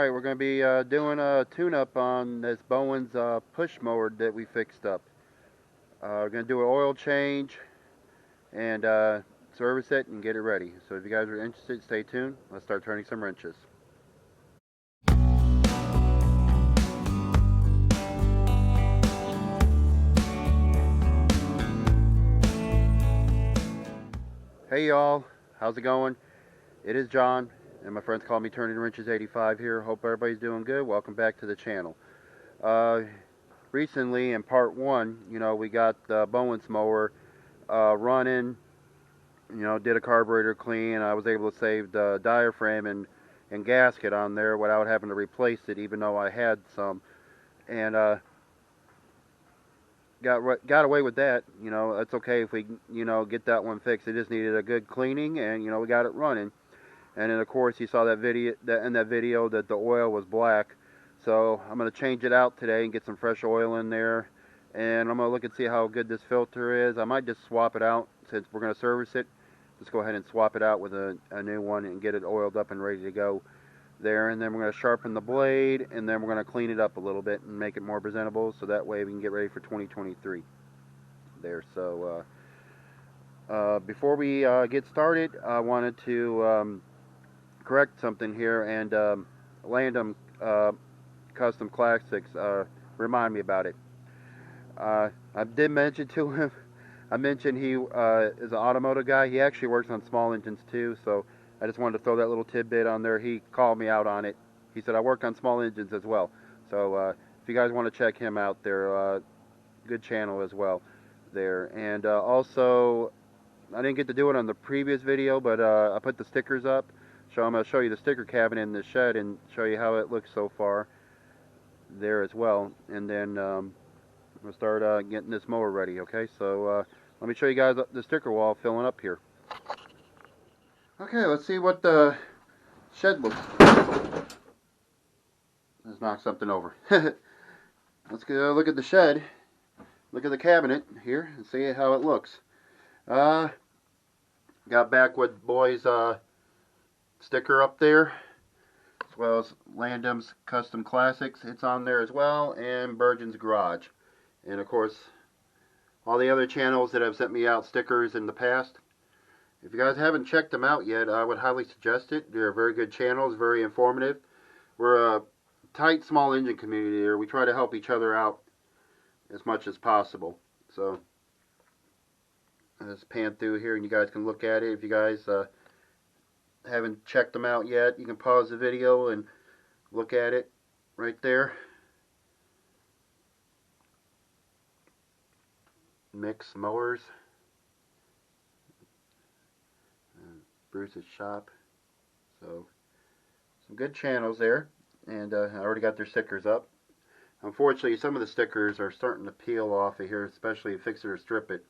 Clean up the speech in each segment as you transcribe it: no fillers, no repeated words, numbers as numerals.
Alright, we're going to be doing a tune-up on this Bolens push mower that we fixed up. We're going to do an oil change and service it and get it ready. So if you guys are interested, stay tuned. Let's start turning some wrenches. Hey y'all, how's it going? It is John, and my friends call me Turning Wrenches 85 here. Hope everybody's doing good. Welcome back to the channel. Recently, in part 1, we got the Bolens mower running, did a carburetor clean. I was able to save the diaphragm and gasket on there without having to replace it, even though I had some. And got away with that. It's okay if we, get that one fixed. It just needed a good cleaning, and we got it running. And then of course you saw that video that the oil was black. So I'm going to change it out today and get some fresh oil in there. And I'm going to look and see how good this filter is. I might just swap it out since we're going to service it. Just go ahead and swap it out with a new one and get it oiled up and ready to go there. And then we're going to sharpen the blade, and then we're going to clean it up a little bit and make it more presentable, so that way we can get ready for 2023 there. So before we get started, I wanted to correct something here, and Landum Custom Classics remind me about it. I did mention to him, I mentioned he is an automotive guy. He actually works on small engines too, so I just wanted to throw that little tidbit on there. He called me out on it. He said I work on small engines as well. So if you guys want to check him out there, good channel as well there. And also, I didn't get to do it on the previous video, but I put the stickers up. So I'm going to show you the sticker cabinet in the shed and show you how it looks so far there as well. And then we'll start getting this mower ready, okay? So let me show you guys the sticker wall filling up here. Okay, let's see what the shed looks like. Let's knock something over. Let's go look at the shed. Look at the cabinet here and see how it looks. Got Backwood Boys sticker up there, as well as Landum's Custom Classics. It's on there as well, and Bergen's Garage. And of course, all the other channels that have sent me out stickers in the past. If you guys haven't checked them out yet, I would highly suggest it. They're very good channels, very informative. We're a tight, small engine community here. We try to help each other out as much as possible. So, let's pan through here and you guys can look at it. If you guys haven't checked them out yet, you can pause the video and look at it right there. Mix mowers. Bruce's shop. So some good channels there, and I already got their stickers up. Unfortunately, some of the stickers are starting to peel off of here, especially fix it or strip it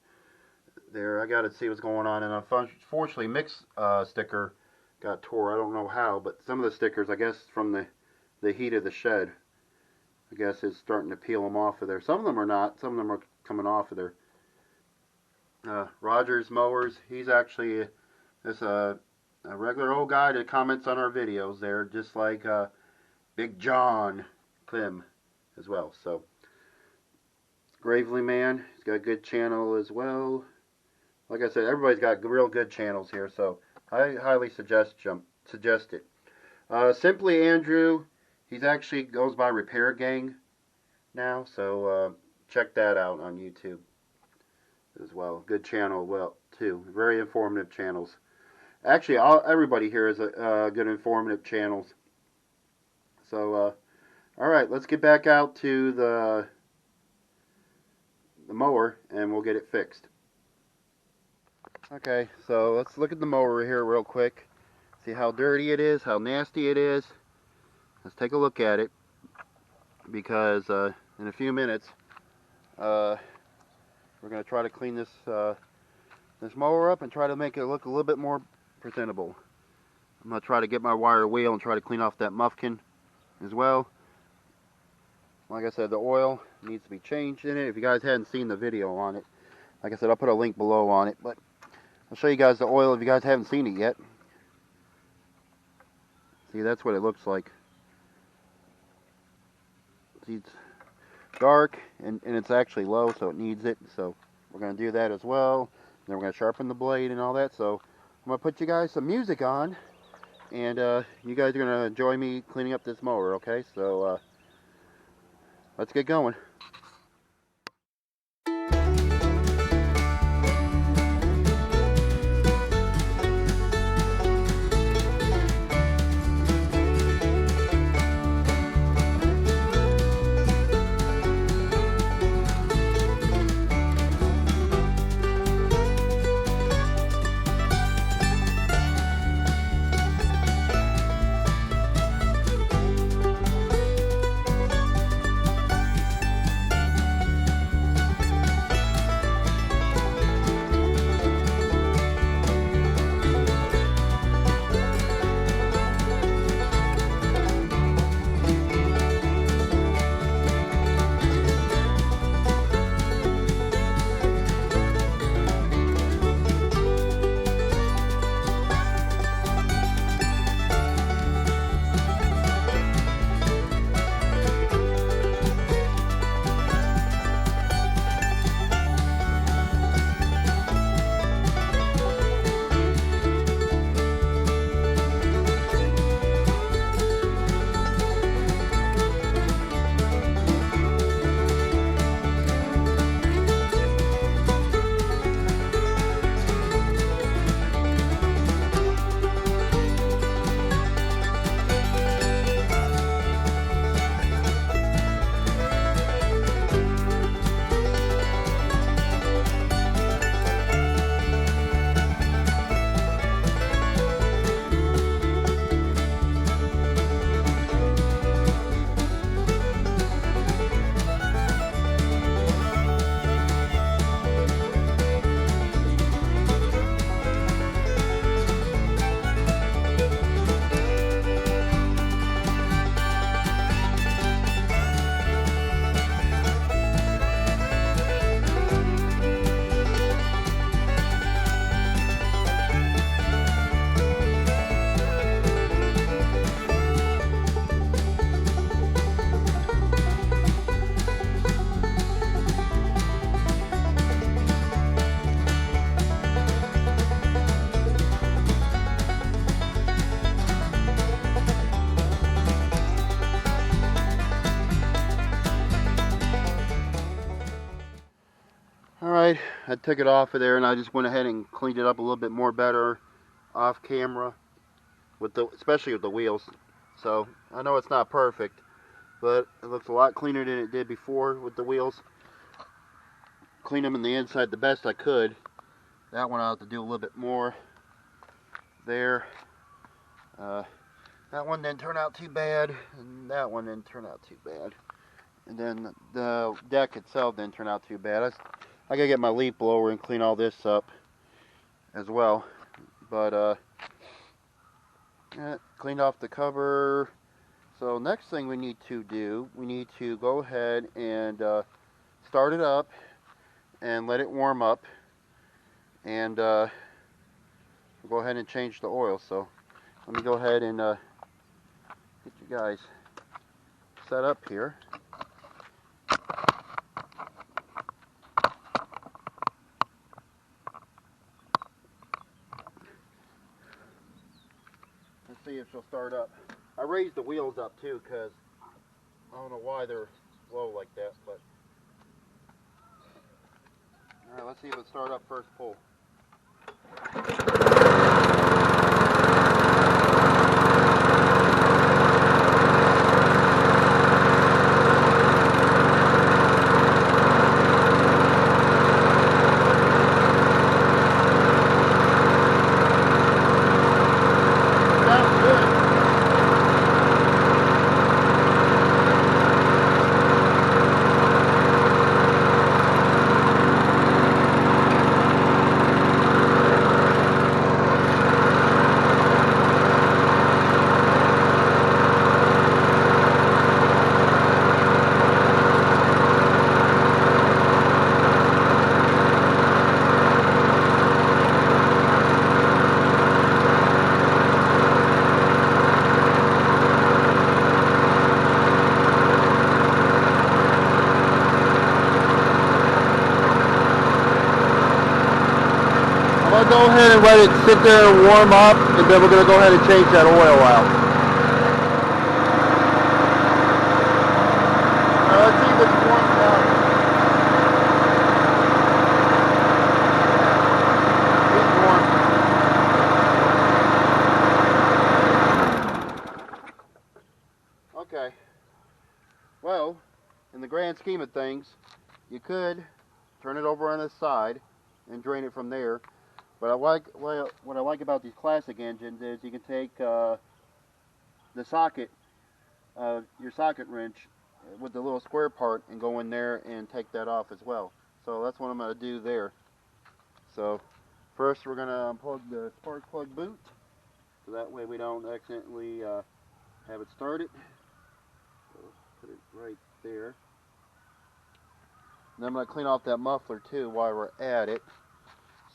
there. I got to see what's going on, and unfortunately Mick's sticker got tore. I don't know how, but some of the stickers, I guess from the heat of the shed, I guess is starting to peel them off of there. Some of them are not. Some of them are coming off of there. Rogers Mowers, he's actually just a regular old guy that comments on our videos there, just like Big John Clem as well. So Gravely Man, he's got a good channel as well. Like I said, everybody's got real good channels here, so I highly suggest it. Simply Andrew, he's actually goes by Repair Gang now, so check that out on YouTube as well. Good channel, too. Very informative channels. Actually, everybody here is a good informative channels. So, all right, let's get back out to the mower and we'll get it fixed. Okay, so let's look at the mower here real quick. See how dirty it is, how nasty it is. Let's take a look at it, because in a few minutes we're going to try to clean this this mower up and try to make it look a little bit more presentable. I'm going to try to get my wire wheel and try to clean off that muffkin as well. Like I said, the oil needs to be changed in it. If you guys hadn't seen the video on it, like I said, I'll put a link below on it, but I'll show you guys the oil if you guys haven't seen it yet. See, that's what it looks like. It's dark, and it's actually low, so it needs it. So we're going to do that as well. Then we're going to sharpen the blade and all that. So I'm going to put you guys some music on, and you guys are going to enjoy me cleaning up this mower, okay? So let's get going. Alright, I took it off of there and I just went ahead and cleaned it up a little bit more better off camera, especially with the wheels. So I know it's not perfect, but it looks a lot cleaner than it did before with the wheels. Cleaned them in the inside the best I could. That one I'll have to do a little bit more there. That one didn't turn out too bad, and that one didn't turn out too bad. And then the deck itself didn't turn out too bad. I gotta get my leaf blower and clean all this up as well. But cleaned off the cover. So next thing we need to do, we need to go ahead and start it up and let it warm up, and go ahead and change the oil. So let me go ahead and get you guys set up here. Let's see if she'll start up. I raised the wheels up too because I don't know why they're low like that, but alright, let's see if it'll start up first pull. gonna go ahead and let it sit there and warm up, and then we're gonna go ahead and change that oil out. Now let's see if it's warmed up. It's warm. Okay. Well, in the grand scheme of things, you could turn it over on its side and drain it from there. But what I like about these classic engines is you can take the socket, your socket wrench with the little square part, and go in there and take that off as well. So that's what I'm going to do there. So first we're going to unplug the spark plug boot, so that way we don't accidentally have it started. So put it right there. And I'm going to clean off that muffler too while we're at it.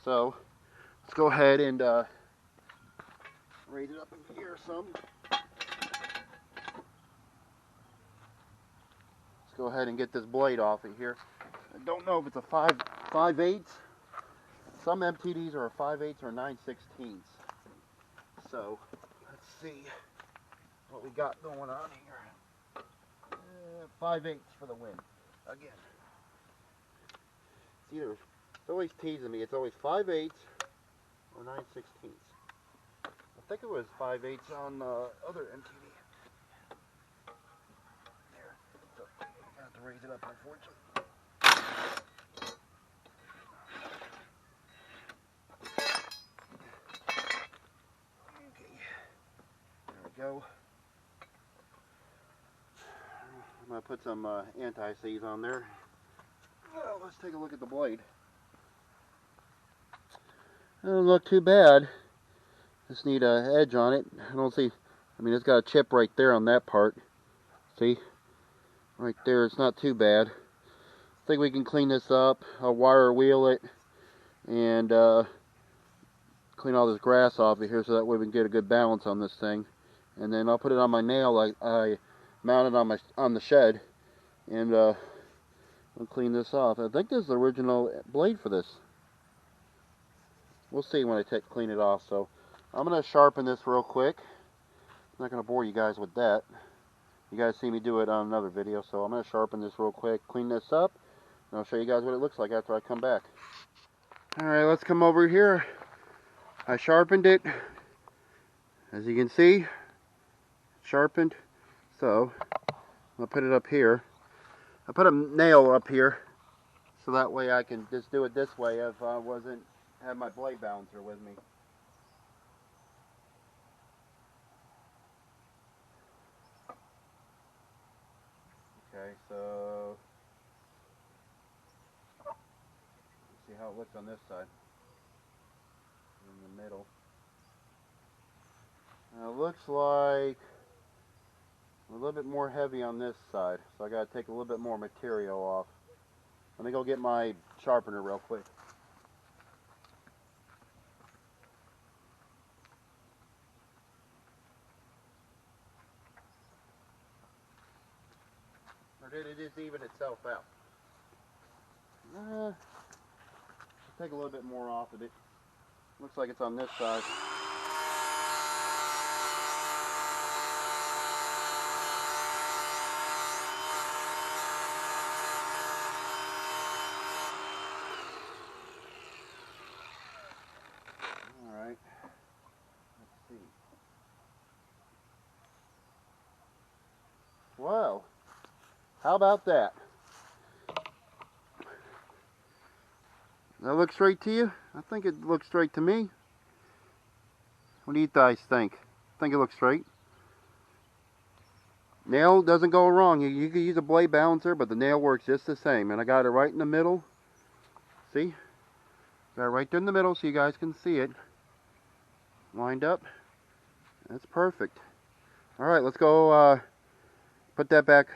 So let's go ahead and raise it up in here some. Let's go ahead and get this blade off of here. I don't know if it's a 5/8. Some MTDs are a 5/8 or 9/16. So let's see what we got going on here. 5/8 for the win. Again. It's always teasing me. It's always 5/8 or 9/16. I think it was 5/8 on other MTD. There. So I have to raise it up, unfortunately. Okay. There we go. I'm going to put some anti-seize on there. Well, let's take a look at the blade. It doesn't look too bad. Just need an edge on it. I don't see, I mean, it's got a chip right there on that part. See? Right there, it's not too bad. I think we can clean this up. I'll wire wheel it and clean all this grass off of here so that way we can get a good balance on this thing. And then I'll put it on my nail. I mounted on the shed, and I'll clean this off. I think this is the original blade for this. We'll see when I clean it off. So I'm going to sharpen this real quick. I'm not going to bore you guys with that. You guys see me do it on another video, so I'm going to sharpen this real quick, clean this up, and I'll show you guys what it looks like after I come back. Alright, let's come over here. I sharpened it. As you can see, sharpened. So I'll put it up here. I put a nail up here so that way I can just do it this way if I wasn't have my blade balancer with me. Okay, so let's see how it looks on this side. In the middle. Now it looks like a little bit more heavy on this side, so I got to take a little bit more material off. Let me go get my sharpener real quick. Or did it just even itself out? Take a little bit more off of it. Looks like it's on this side. Alright. Let's see. Wow. How about that? That looks straight to you? I think it looks straight to me. What do you guys think? Think it looks straight? Nail doesn't go wrong. You can use a blade balancer, but the nail works just the same. And I got it right in the middle. See? Got it right there in the middle so you guys can see it. Lined up. That's perfect. Alright, let's go put that back.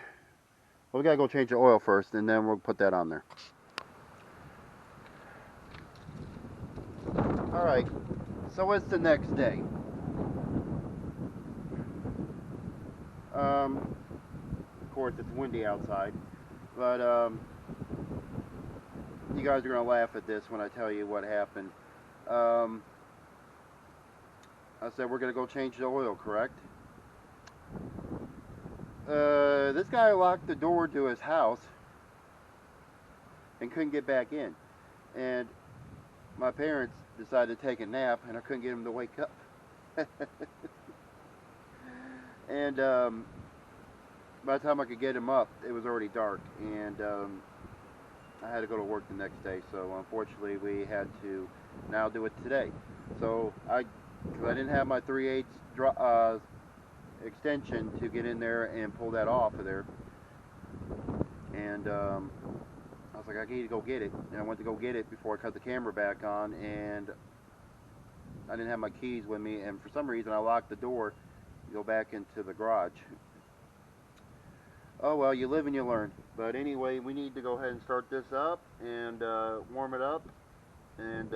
Well, we gotta go change the oil first, and then we'll put that on there. Alright, so it's the next day. Of course, it's windy outside, but you guys are gonna laugh at this when I tell you what happened. I said, we're going to go change the oil, correct? This guy locked the door to his house and couldn't get back in. And my parents decided to take a nap, and I couldn't get him to wake up. And by the time I could get him up, it was already dark, and I had to go to work the next day. So unfortunately, we had to now do it today. So because I didn't have my 3/8 extension to get in there and pull that off of there, and I was like, I need to go get it. And I went to go get it before I cut the camera back on, and I didn't have my keys with me, and for some reason I locked the door to go back into the garage. Oh well, you live and you learn. But anyway, we need to go ahead and start this up and warm it up and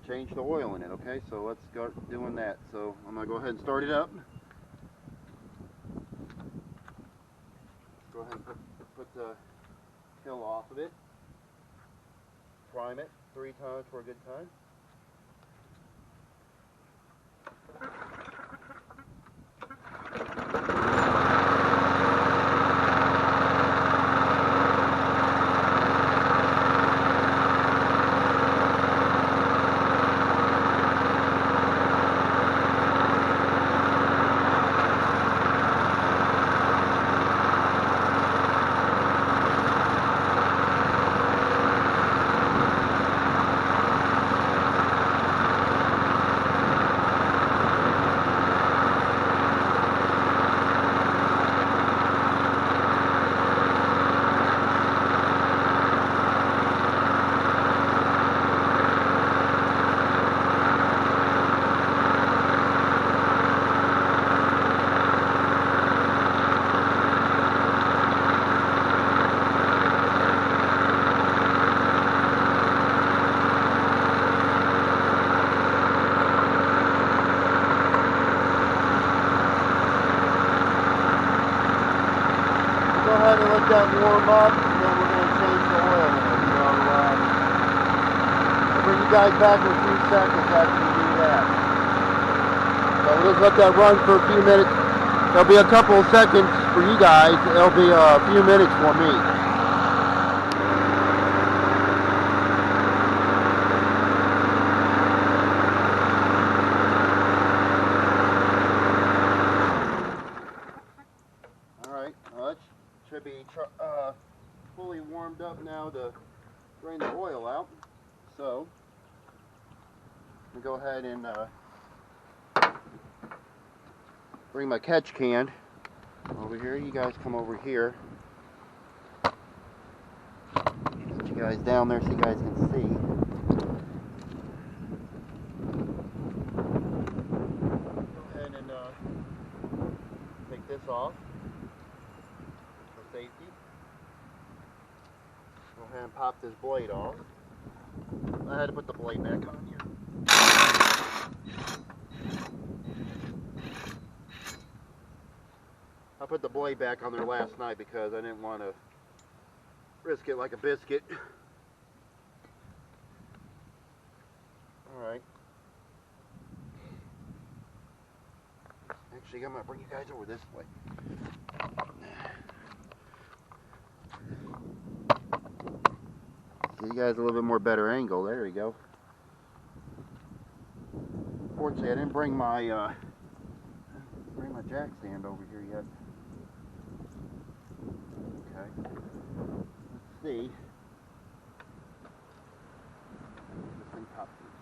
change the oil in it. Okay, so let's start doing that. So I'm gonna go ahead and start it up. Let's go ahead and put the kill off of it. Prime it 3 times for a good time. Let that warm up, and then we're going to change the oil in it. So I'll bring you guys back in a few seconds after we do that. So we'll just let that run for a few minutes. There'll be a couple of seconds for you guys. There'll be a few minutes for me. Alright, well that should be fully warmed up now to drain the oil out. So, I'm going to go ahead and bring my catch can over here. You guys come over here. Get you guys down there so you guys can see. Go ahead and take this off for safety. Go ahead and pop this blade off. I had to put the blade back on here. I put the blade back on there last night because I didn't want to risk it like a biscuit. Alright. Actually, I'm going to bring you guys over this way. Give you guys a little bit more better angle. There we go. Fortunately, I didn't bring my jack stand over here yet. Okay. Let's see. This thing popped through.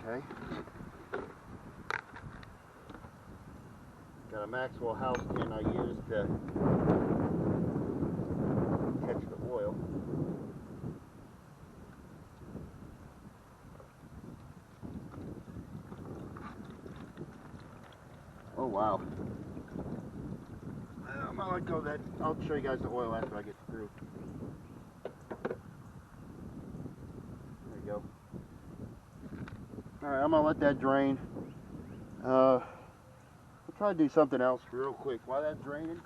Okay. Got a Maxwell house pin I used to catch the oil. Oh wow. I'm gonna let go of that. I'll show you guys the oil after I get through. There you go. Alright, I'm gonna let that drain. I'll try to do something else real quick. While that's draining,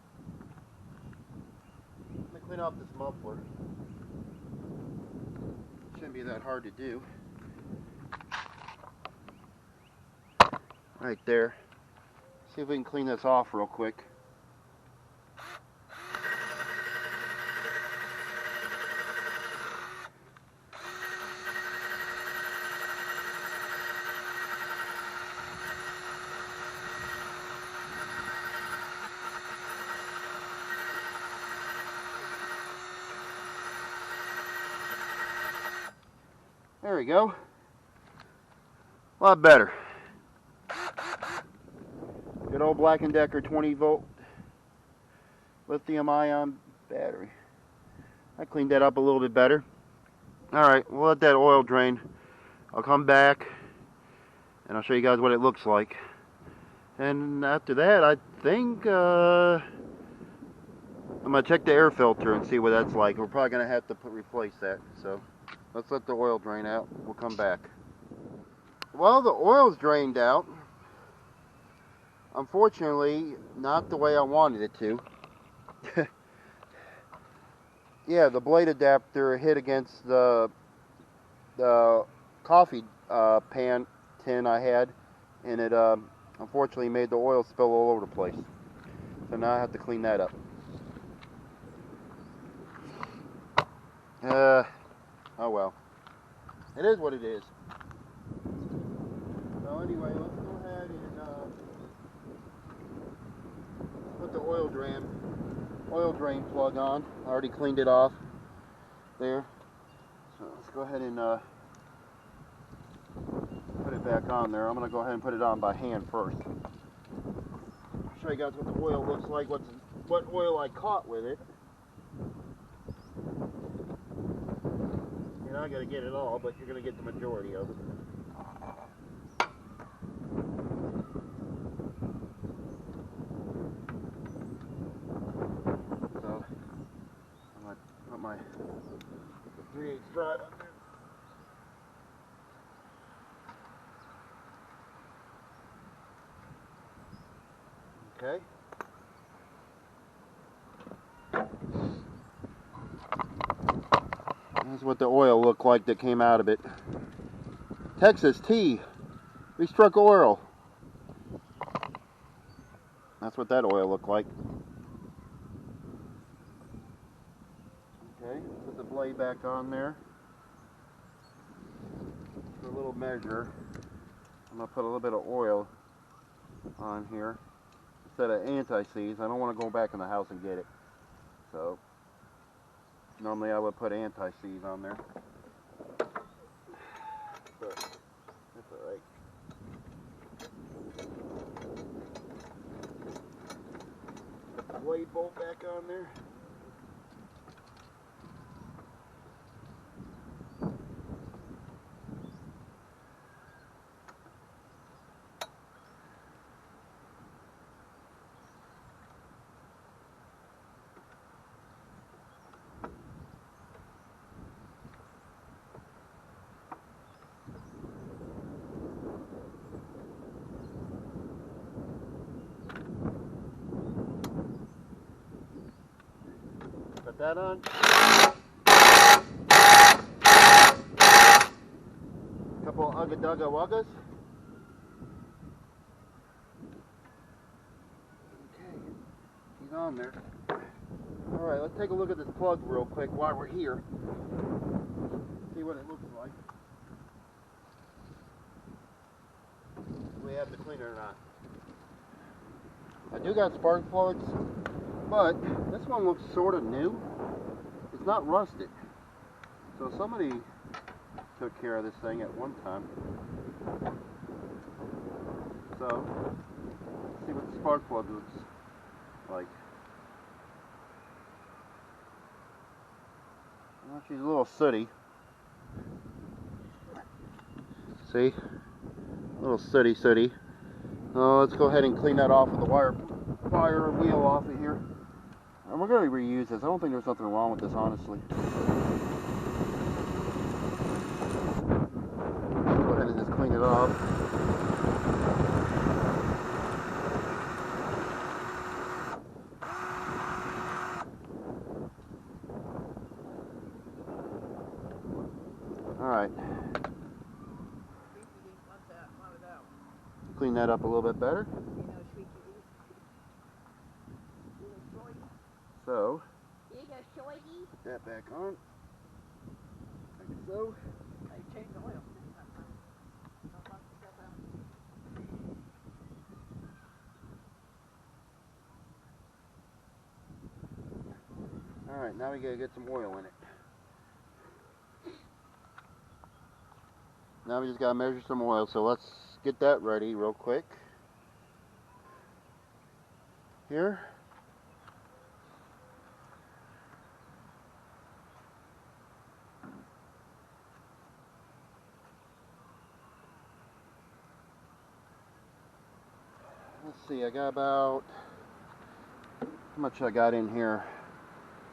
let me clean off this muffler. Shouldn't be that hard to do. Right there. See if we can clean this off real quick. There we go. A lot better. Good old Black & Decker 20-volt lithium-ion battery. I cleaned that up a little bit better. Alright, we'll let that oil drain. I'll come back and I'll show you guys what it looks like. And after that, I think I'm going to check the air filter and see what that's like. We're probably going to have to replace that. So let's let the oil drain out. We'll come back. Well, the oil's drained out. Unfortunately, not the way I wanted it to. Yeah, the blade adapter hit against the coffee pan tin I had, and it unfortunately made the oil spill all over the place. So now I have to clean that up. Oh well. It is what it is. So anyway, let's go ahead and put the oil drain plug on. I already cleaned it off there. So let's go ahead and put it back on there. I'm going to go ahead and put it on by hand first. I'll show you guys what the oil looks like, what oil I caught with it. You're not going to get it all, but you're going to get the majority of it. So, I'm going to put my 3/8 drive on there. Okay. That's what the oil looked like that came out of it. Texas Tea. We struck oil. That's what that oil looked like. Okay, put the blade back on there. For a little measure, I'm going to put a little bit of oil on here instead of anti-seize. I don't want to go back in the house and get it. So normally I would put anti-seize on there. But that's alright. Put the blade bolt back on there. Put that on. Couple Ugga Dugga Wuggas. Okay, he's on there. Alright, let's take a look at this plug real quick while we're here. See what it looks like. Do we have to clean it or not? I do got spark plugs, but this one looks sort of new. It's not rusted. So somebody took care of this thing at one time. So, let's see what the spark plug looks like. Well, she's a little sooty. See? A little sooty. Let's go ahead and clean that off with the wire wheel off of here. And we're going to reuse this. I don't think there's nothing wrong with this, honestly. Go ahead and just clean it off. Alright. Clean that up a little bit better. So, put that back on. Like so. Alright, now we gotta get some oil in it. Now we just gotta measure some oil, so let's get that ready real quick. Here. Let's see, I got about, how much I got in here?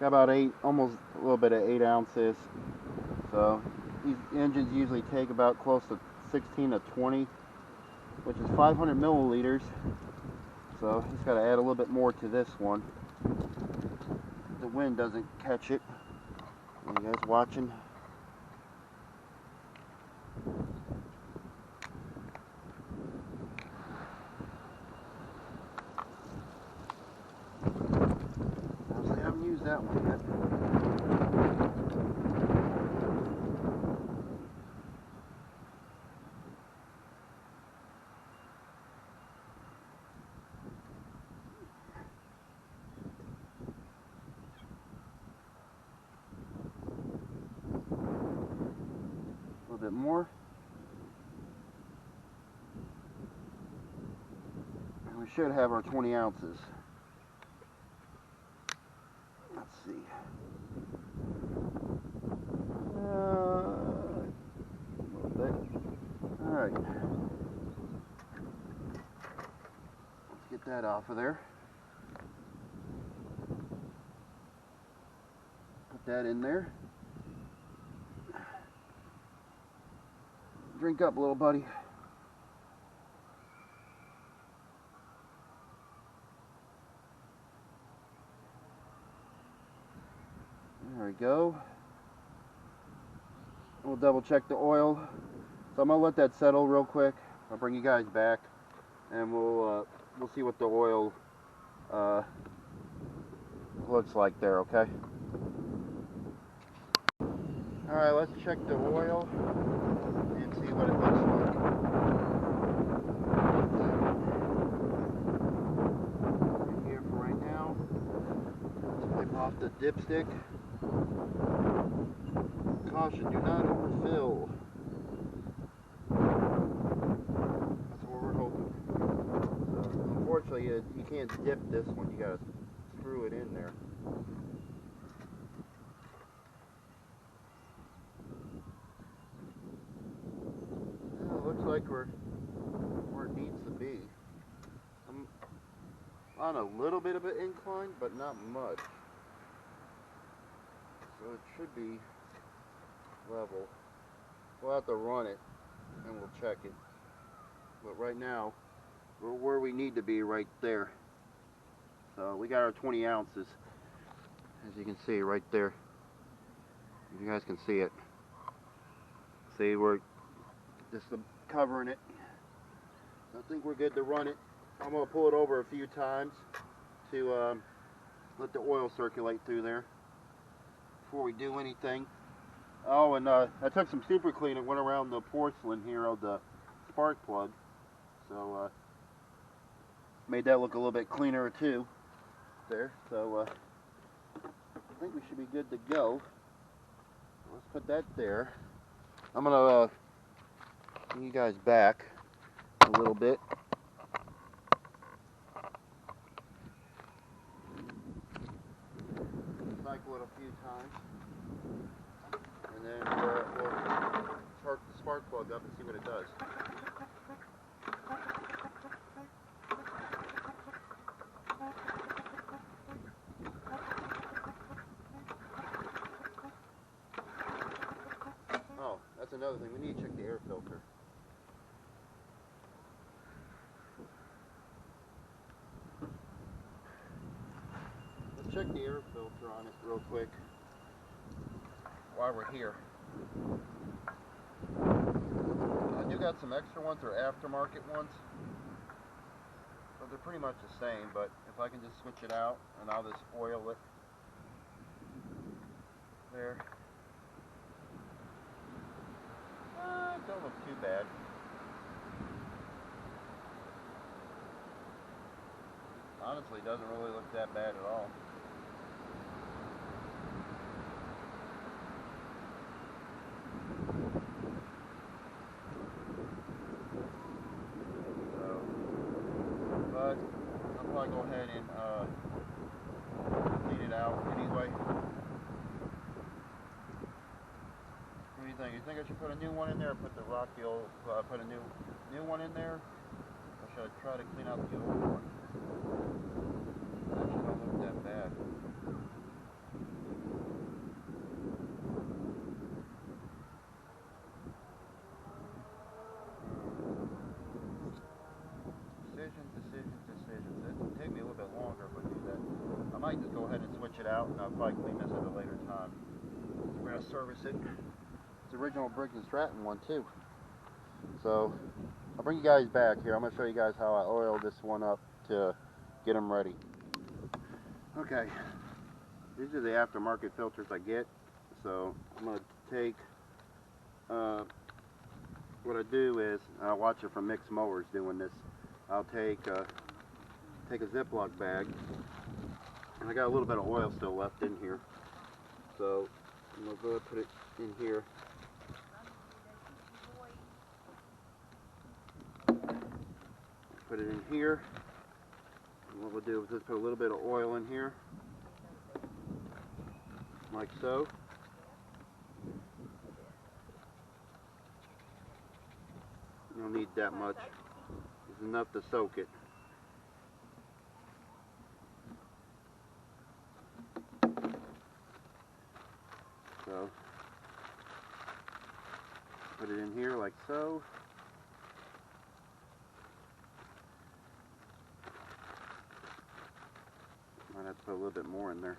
Got about 8, almost a little bit of 8 ounces. So these engines usually take about close to 16 to 20, which is 500 milliliters. So just got to add a little bit more to this one. The wind doesn't catch it. Are you guys watching? I haven't used that one yet. A little bit more. And we should have our 20 ounces. Let's see. A little bit. Alright. Let's get that off of there. Put that in there. Drink up, little buddy. There we go. We'll double check the oil. So I'm gonna let that settle real quick. I'll bring you guys back, and we'll see what the oil looks like there. Okay. All right, let's check the oil and see what it looks like. Right here for right now. Let's wipe off the dipstick. Caution, do not overfill. That's what we're hoping. Unfortunately, you can't dip this one. You gotta screw it in there. Yeah, it looks like we're where it needs to be. I'm on a little bit of an incline, but not much. So it should be level. We'll have to run it and we'll check it. But right now, we're where we need to be right there. So we got our 20 ounces, as you can see right there. You guys can see it. See, we're just covering it. I think we're good to run it. I'm going to pull it over a few times to let the oil circulate through there before we do anything. Oh, and I took some super clean and went around the porcelain here of the spark plug. So made that look a little bit cleaner too there. So I think we should be good to go. Let's put that there. I'm gonna bring you guys back a little bit. Cycle it a few times, and then we'll charge the spark plug up and see what it does. Oh, that's another thing. We need to check the air filter. Let's check the air filter on it real quick while we're here. I do got some extra ones, or aftermarket ones, but they're pretty much the same. But if I can just switch it out, and I'll just oil it there. It don't look too bad. Honestly, it doesn't really look that bad at all. But I'll probably go ahead and clean it out anyway. What do you think? You think I should put a new one in there, or put the rocky old, put a new one in there, or should I try to clean out the old one? Actually, don't look that bad. Decisions. It'll take me a little bit longer if I do that. I might just go ahead and switch it out, and I'll probably clean this at a later time. We're going to service it. It's the original Briggs & Stratton one too. So I'll bring you guys back here. I'm going to show you guys how I oil this one up to get them ready. Okay, these are the aftermarket filters I get. So I'm going to take, what I do is, I watch it from mixed mowers doing this. I'll take a Ziploc bag, and I got a little bit of oil still left in here, so I'm going to go ahead and put it in here. Put it in here, and what we'll do is just put a little bit of oil in here, like so. You don't need that much. It's enough to soak it. So, put it in here like so. Might have to put a little bit more in there.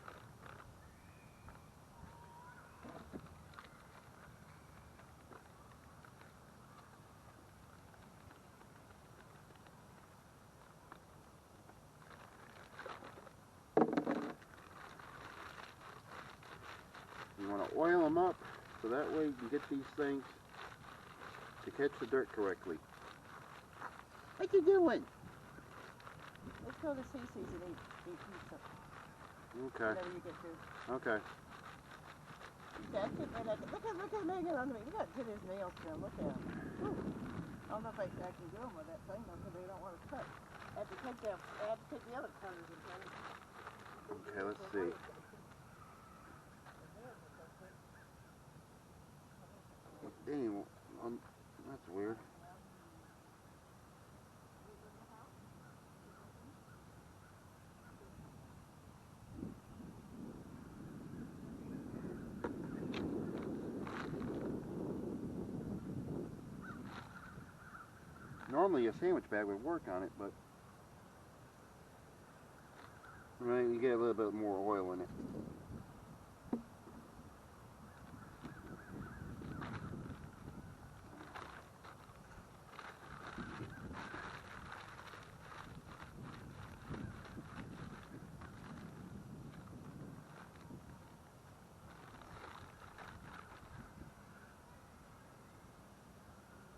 You want to oil them up so that way you can get these things to catch the dirt correctly. What you doing? Let's go to CC's and eat pizza. Okay. Whenever you get through. Okay. Look at Megan on me. Look at his nails now. Look at him. Whew. I don't know if I can do them with that thing though, because they don't want to cut. I have to take the other corners and cut it. Okay, let's see. Dang, that's weird. Normally a sandwich bag would work on it, but right, you get a little bit more oil in it.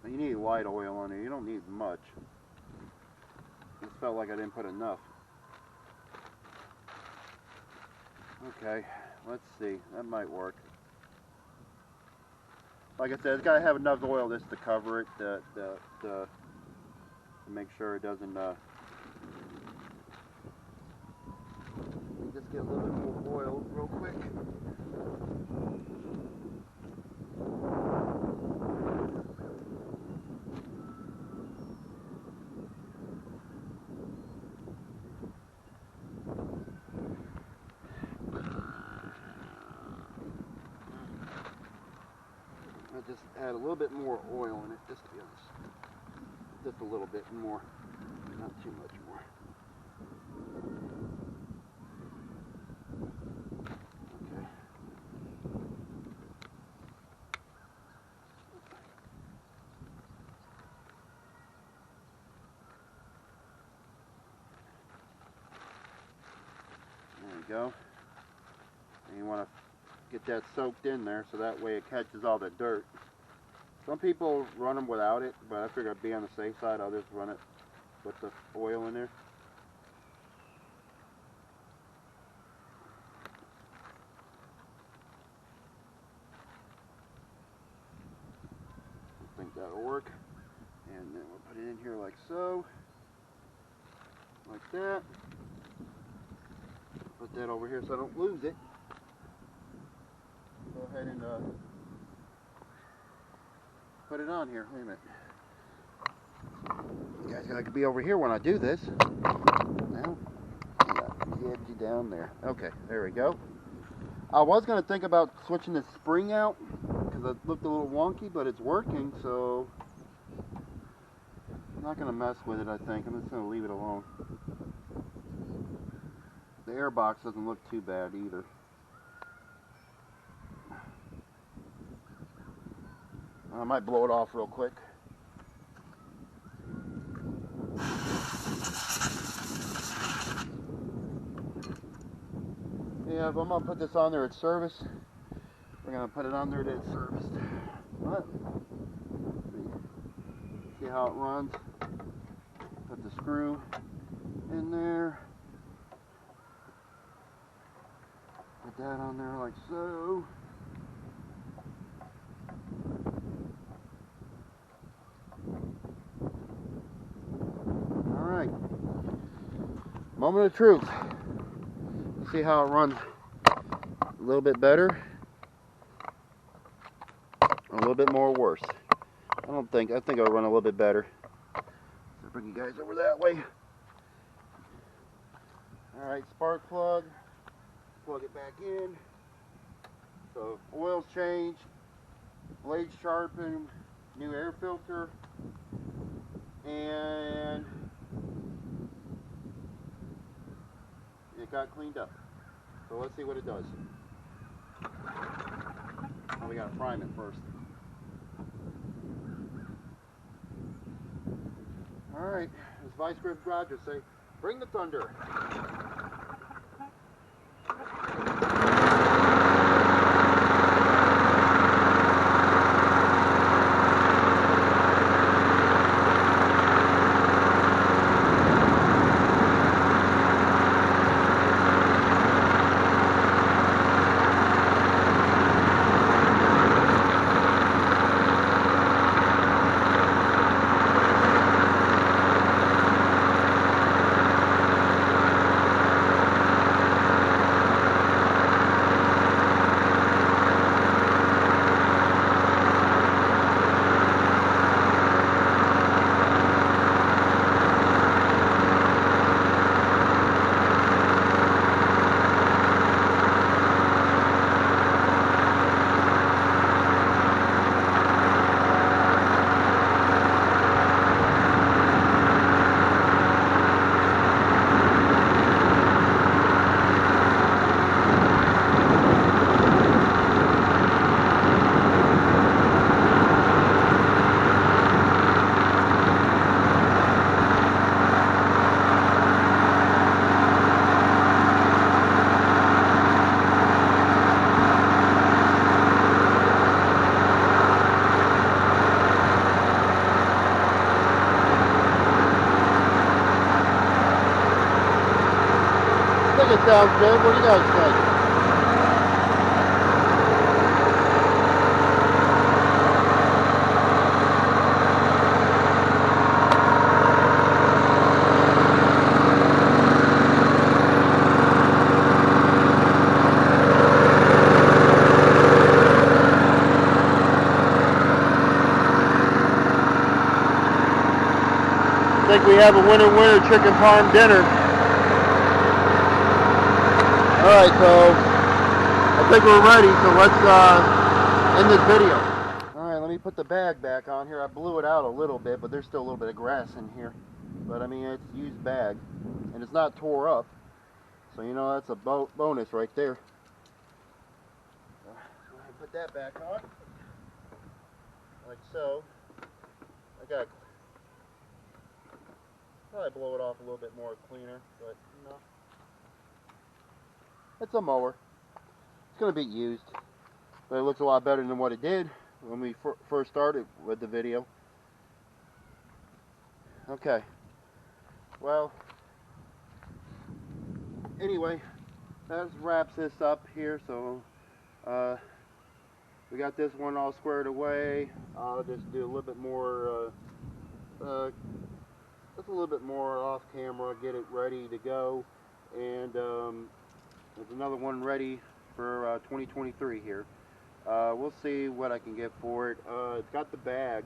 You need light oil on it. You don't need much. It felt like I didn't put enough. Okay, let's see. That might work. Like I said, it's got to have enough oil just to cover it, to make sure it doesn't. Just get a little bit more oil real quick. Just add a little bit more oil in it, just to be honest. Just a little bit more, not too much more. Okay. go. And you want to get that soaked in there so that way it catches all the dirt. Some people run them without it, but I figure I'd be on the safe side. I'll just run it with the oil in there. I think that'll work. And then we'll put it in here like so. Like that. Put that over here so I don't lose it. Go ahead and put it on here. Wait a minute. You guys gotta be over here when I do this. Now, get you down there. Okay, there we go. I was gonna think about switching the spring out because it looked a little wonky, but it's working, so I'm not gonna mess with it. I think I'm just gonna leave it alone. The air box doesn't look too bad either. I might blow it off real quick. Yeah, if I'm gonna put this on there at service, we're gonna put it on there that it's serviced. But see how it runs. Put the screw in there. Put that on there like so. Alright. Moment of truth. See how it runs a little bit better. A little bit more worse. I think it'll run a little bit better. So bring you guys over that way. Alright, spark plug. Plug it back in. So oil's changed, blades sharpened, new air filter, and it got cleaned up. So let's see what it does. Now we gotta prime it first. Alright, as Vice Grip Roger say, bring the thunder. It sounds good. What do you guys think? I think we have a winner chicken parm dinner. Alright, so I think we're ready, so let's end this video. Alright, let me put the bag back on here. I blew it out a little bit, but there's still a little bit of grass in here. But I mean, it's a used bag, and it's not tore up. So you know, that's a bonus right there. So, go ahead and put that back on. Like so. I got probably blow it off a little bit more cleaner, but you know. It's a mower. It's going to be used, but it looks a lot better than what it did when we first started with the video. Okay, well, anyway, that wraps this up here. So we got this one all squared away. I'll just do a little bit more, just a little bit more off camera, get it ready to go, and there's another one ready for 2023 here. We'll see what I can get for it. It's got the bag,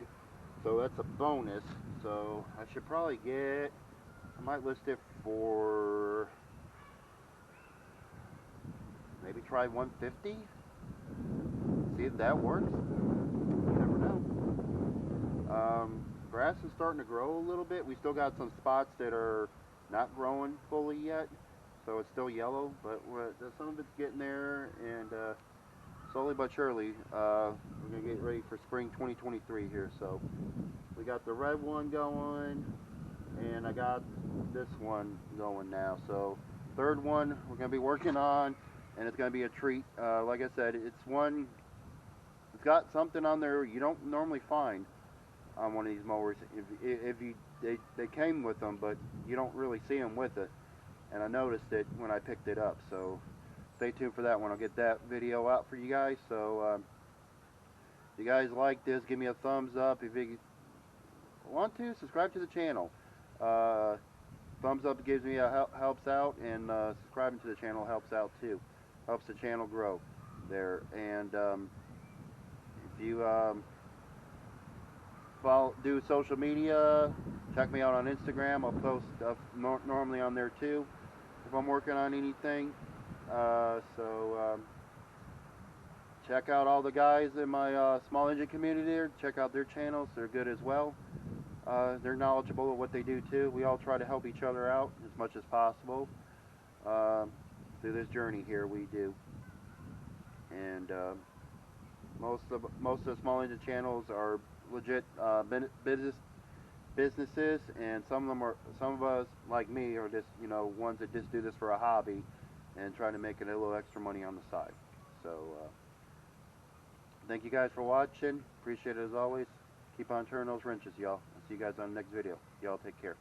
so that's a bonus. So I should probably get, I might list it for, maybe try 150. See if that works. You never know. Grass is starting to grow a little bit. We still got some spots that are not growing fully yet, so it's still yellow, but some of it's getting there, and slowly but surely, we're going to get ready for spring 2023 here. So we got the red one going, and I got this one going now. So third one we're going to be working on, and it's going to be a treat. Like I said, it's got something on there you don't normally find on one of these mowers. They came with them, but you don't really see them with it, and I noticed it when I picked it up. So stay tuned for that one. I'll get that video out for you guys. So if you guys like this, give me a thumbs up. If you want to, subscribe to the channel. Thumbs up gives me helps out, and subscribing to the channel helps out too. Helps the channel grow there. And if you do social media, check me out on Instagram. I'll post stuff normally on there too if I'm working on anything. Check out all the guys in my small engine community there. Check out their channels. They're good as well. They're knowledgeable of what they do too. We all try to help each other out as much as possible through this journey here. We do. And most of the small engine channels are legit businesses, and some of us like me are just ones that just do this for a hobby and trying to make it a little extra money on the side. So thank you guys for watching. Appreciate it as always. Keep on turning those wrenches, y'all. I'll see you guys on the next video. Y'all take care.